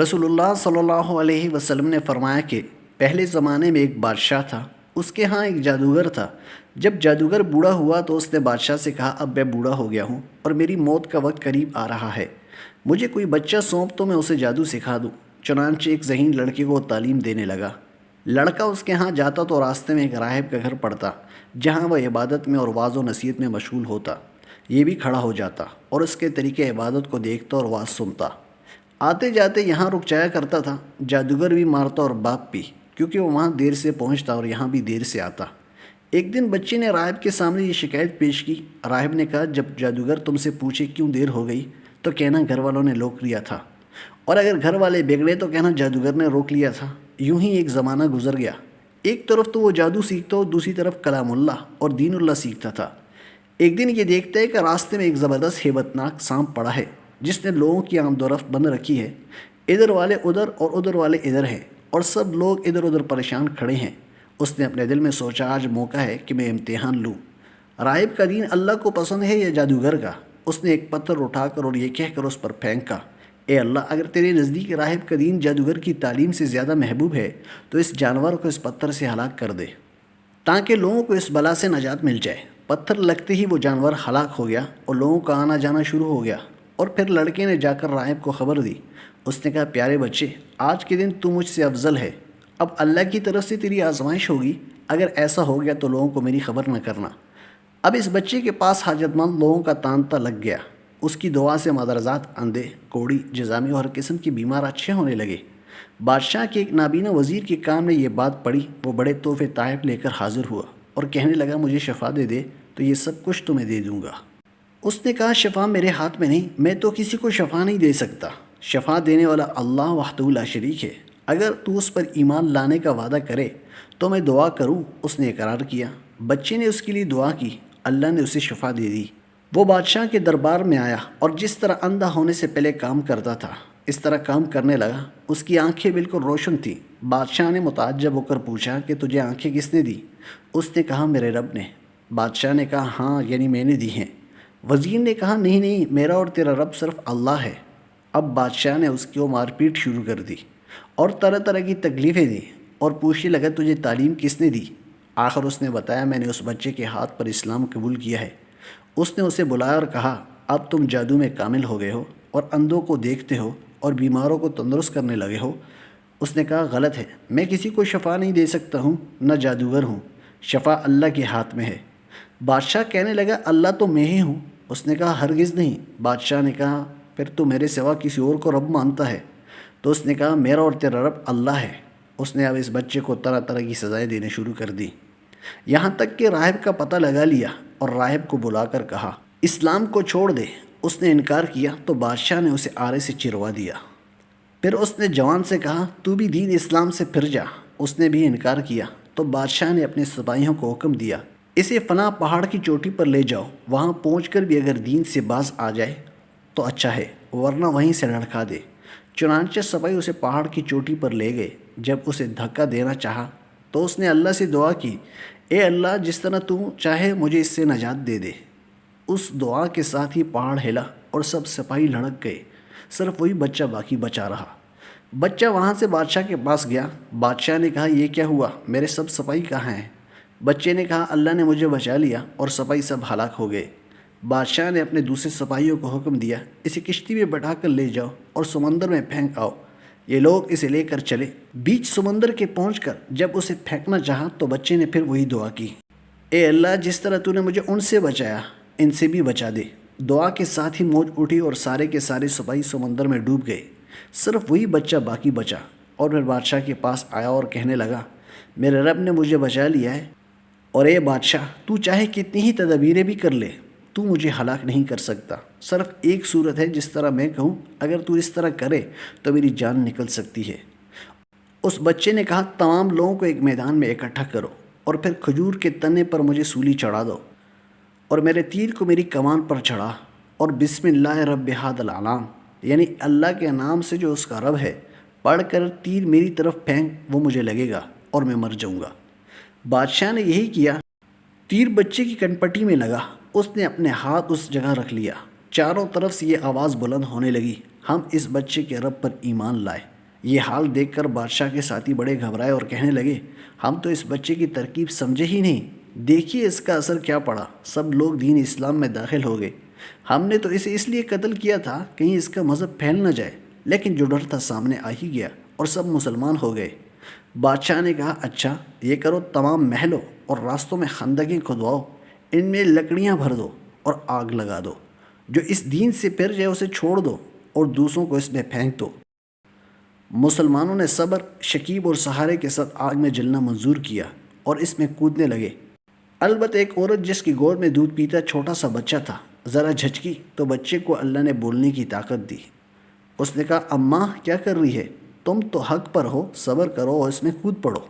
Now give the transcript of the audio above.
رسول اللہ صلی اللہ علیہ وسلم نے فرمایا کہ پہلے زمانے میں ایک بادشاہ تھا، اس کے ہاں ایک جادوگر تھا۔ جب جادوگر بوڑھا ہوا تو اس نے بادشاہ سے کہا، اب میں بوڑھا ہو گیا ہوں اور میری موت کا وقت قریب آ رہا ہے، مجھے کوئی بچہ سونپ تو میں اسے جادو سکھا دوں۔ چنانچہ ایک ذہین لڑکے کو تعلیم دینے لگا۔ لڑکا اس کے ہاں جاتا تو راستے میں ایک راہب کا گھر پڑتا، جہاں وہ عبادت میں اور واعظ و نصیحت میں مشغول ہوتا۔ یہ بھی کھڑا ہو جاتا اور اس کے طریقے عبادت کو دیکھتا اور واعظ سنتا۔ آتے جاتے یہاں رک جایا کرتا تھا۔ جادوگر بھی مارتا اور باپ بھی، کیونکہ وہ وہاں دیر سے پہنچتا اور یہاں بھی دیر سے آتا۔ ایک دن بچے نے راہب کے سامنے یہ شکایت پیش کی۔ راہب نے کہا، جب جادوگر تم سے پوچھے کیوں دیر ہو گئی تو کہنا گھر والوں نے روک لیا تھا، اور اگر گھر والے بگڑے تو کہنا جادوگر نے روک لیا تھا۔ یوں ہی ایک زمانہ گزر گیا۔ ایک طرف تو وہ جادو سیکھتا اور دوسری طرف کلام اللہ اور دین اللہ سیکھتا تھا۔ ایک دن یہ دیکھتا ہے کہ راستے میں ایک زبردست ہیبت ناک سانپ پڑا ہے، جس نے لوگوں کی آمد و رفت بند رکھی ہے۔ ادھر والے ادھر اور ادھر والے ادھر ہیں، اور سب لوگ ادھر ادھر پریشان کھڑے ہیں۔ اس نے اپنے دل میں سوچا، آج موقع ہے کہ میں امتحان لوں، راہب کا دین اللہ کو پسند ہے یا جادوگر کا۔ اس نے ایک پتھر اٹھا کر اور یہ کہہ کر اس پر پھینکا، اے اللہ، اگر تیرے نزدیک راہب کا دین جادوگر کی تعلیم سے زیادہ محبوب ہے تو اس جانور کو اس پتھر سے ہلاک کر دے، تاکہ لوگوں کو اس بلا سے نجات مل جائے۔ پتھر لگتے ہی وہ جانور ہلاک ہو گیا اور لوگوں کا آنا جانا شروع ہو گیا۔ اور پھر لڑکے نے جا کر راہب کو خبر دی۔ اس نے کہا، پیارے بچے، آج کے دن تو مجھ سے افضل ہے، اب اللہ کی طرف سے تیری آزمائش ہوگی، اگر ایسا ہو گیا تو لوگوں کو میری خبر نہ کرنا۔ اب اس بچے کے پاس حاجت مند لوگوں کا تانتا لگ گیا۔ اس کی دعا سے مادرزاد، اندھے، کوڑی، جذامی اور ہر قسم کے بیمار اچھے ہونے لگے۔ بادشاہ کے ایک نابینا وزیر کے کان میں یہ بات پڑی۔ وہ بڑے تحفے تحائف لے کر حاضر ہوا اور کہنے لگا، مجھے شفا دے دے تو یہ سب کچھ تمہیں دے دوں گا۔ اس نے کہا، شفا میرے ہاتھ میں نہیں، میں تو کسی کو شفا نہیں دے سکتا۔ شفا دینے والا اللہ وحدہ لا شریک ہے، اگر تو اس پر ایمان لانے کا وعدہ کرے تو میں دعا کروں۔ اس نے اقرار کیا۔ بچے نے اس کے لیے دعا کی، اللہ نے اسے شفا دے دی۔ وہ بادشاہ کے دربار میں آیا اور جس طرح اندھا ہونے سے پہلے کام کرتا تھا اس طرح کام کرنے لگا۔ اس کی آنکھیں بالکل روشن تھیں۔ بادشاہ نے متعجب ہو کر پوچھا کہ تجھے آنکھیں کس نے دی؟ اس نے کہا، میرے رب نے۔ بادشاہ نے کہا، ہاں، یعنی میں نے دی ہیں۔ وزیر نے کہا، نہیں نہیں، میرا اور تیرا رب صرف اللہ ہے۔ اب بادشاہ نے اس کی مار پیٹ شروع کر دی اور طرح طرح کی تکلیفیں دی اور پوچھنے لگا، تجھے تعلیم کس نے دی؟ آخر اس نے بتایا، میں نے اس بچے کے ہاتھ پر اسلام قبول کیا ہے۔ اس نے اسے بلایا اور کہا، اب تم جادو میں کامل ہو گئے ہو اور اندھوں کو دیکھتے ہو اور بیماروں کو تندرست کرنے لگے ہو۔ اس نے کہا، غلط ہے، میں کسی کو شفا نہیں دے سکتا ہوں، نہ جادوگر ہوں، شفا اللہ کے ہاتھ میں ہے۔ بادشاہ کہنے لگا، اللہ تو میں ہی ہوں۔ اس نے کہا، ہرگز نہیں۔ بادشاہ نے کہا، پھر تو میرے سوا کسی اور کو رب مانتا ہے؟ تو اس نے کہا، میرا اور تیرا رب اللہ ہے۔ اس نے اب اس بچے کو طرح طرح کی سزائیں دینے شروع کر دی، یہاں تک کہ راہب کا پتہ لگا لیا اور راہب کو بلا کر کہا، اسلام کو چھوڑ دے۔ اس نے انکار کیا تو بادشاہ نے اسے آرے سے چروا دیا۔ پھر اس نے جوان سے کہا، تو بھی دین اسلام سے پھر جا۔ اس نے بھی انکار کیا تو بادشاہ نے اپنے سپاہیوں کو حکم دیا، اسے فلاں پہاڑ کی چوٹی پر لے جاؤ، وہاں پہنچ کر بھی اگر دین سے باز آ جائے تو اچھا ہے، ورنہ وہیں سے لڑکھا دے۔ چنانچہ سپاہی اسے پہاڑ کی چوٹی پر لے گئے۔ جب اسے دھکا دینا چاہا تو اس نے اللہ سے دعا کی، اے اللہ، جس طرح تو چاہے مجھے اس سے نجات دے دے۔ اس دعا کے ساتھ ہی پہاڑ ہلا اور سب سپاہی لڑک گئے، صرف وہی بچہ باقی بچا رہا۔ بچہ وہاں سے بادشاہ کے پاس گیا۔ بادشاہ نے کہا، یہ کیا ہوا؟ میرے سب سپاہی کہاں ہیں؟ بچے نے کہا، اللہ نے مجھے بچا لیا اور سپاہی سب ہلاک ہو گئے۔ بادشاہ نے اپنے دوسرے سپاہیوں کو حکم دیا، اسے کشتی میں بٹھا کر لے جاؤ اور سمندر میں پھینک آؤ۔ یہ لوگ اسے لے کر چلے۔ بیچ سمندر کے پہنچ کر جب اسے پھینکنا چاہا تو بچے نے پھر وہی دعا کی، اے اللہ، جس طرح تو نے مجھے ان سے بچایا، ان سے بھی بچا دے۔ دعا کے ساتھ ہی موج اٹھی اور سارے کے سارے سپاہی سمندر میں ڈوب گئے، صرف وہی بچہ باقی بچا۔ اور پھر بادشاہ کے پاس آیا اور کہنے لگا، میرے رب نے مجھے بچا لیا ہے، اور اے بادشاہ، تو چاہے کتنی ہی تدابیریں بھی کر لے، تو مجھے ہلاک نہیں کر سکتا۔ صرف ایک صورت ہے جس طرح میں کہوں، اگر تو اس طرح کرے تو میری جان نکل سکتی ہے۔ اس بچے نے کہا، تمام لوگوں کو ایک میدان میں اکٹھا کرو اور پھر کھجور کے تنے پر مجھے سولی چڑھا دو اور میرے تیر کو میری کمان پر چڑھا اور بسم اللہ رب ھذا العلام، یعنی اللہ کے نام سے جو اس کا رب ہے، پڑھ کر تیر میری طرف پھینک، وہ مجھے لگے گا اور میں مر جاؤں گا۔ بادشاہ نے یہی کیا۔ تیر بچے کی کنپٹی میں لگا۔ اس نے اپنے ہاتھ اس جگہ رکھ لیا۔ چاروں طرف سے یہ آواز بلند ہونے لگی، ہم اس بچے کے رب پر ایمان لائے۔ یہ حال دیکھ کر بادشاہ کے ساتھی بڑے گھبرائے اور کہنے لگے، ہم تو اس بچے کی ترکیب سمجھے ہی نہیں، دیکھیے اس کا اثر کیا پڑا، سب لوگ دین اسلام میں داخل ہو گئے۔ ہم نے تو اسے اس لیے قتل کیا تھا کہیں اس کا مذہب پھیل نہ جائے، لیکن جو ڈر تھا سامنے آ ہی گیا اور سب مسلمان ہو گئے۔ بادشاہ نے کہا، اچھا یہ کرو، تمام محلوں اور راستوں میں خندقیں کھدواؤ، ان میں لکڑیاں بھر دو اور آگ لگا دو، جو اس دین سے پھر جائے اسے چھوڑ دو اور دوسروں کو اس میں پھینک دو۔ مسلمانوں نے صبر، شکیب اور سہارے کے ساتھ آگ میں جلنا منظور کیا اور اس میں کودنے لگے۔ البتہ ایک عورت جس کی گود میں دودھ پیتا چھوٹا سا بچہ تھا ذرا جھچکی تو بچے کو اللہ نے بولنے کی طاقت دی۔ اس نے کہا، اماں کیا کر رہی ہے؟ تم تو حق پر ہو، صبر کرو اور اس میں کود پڑو۔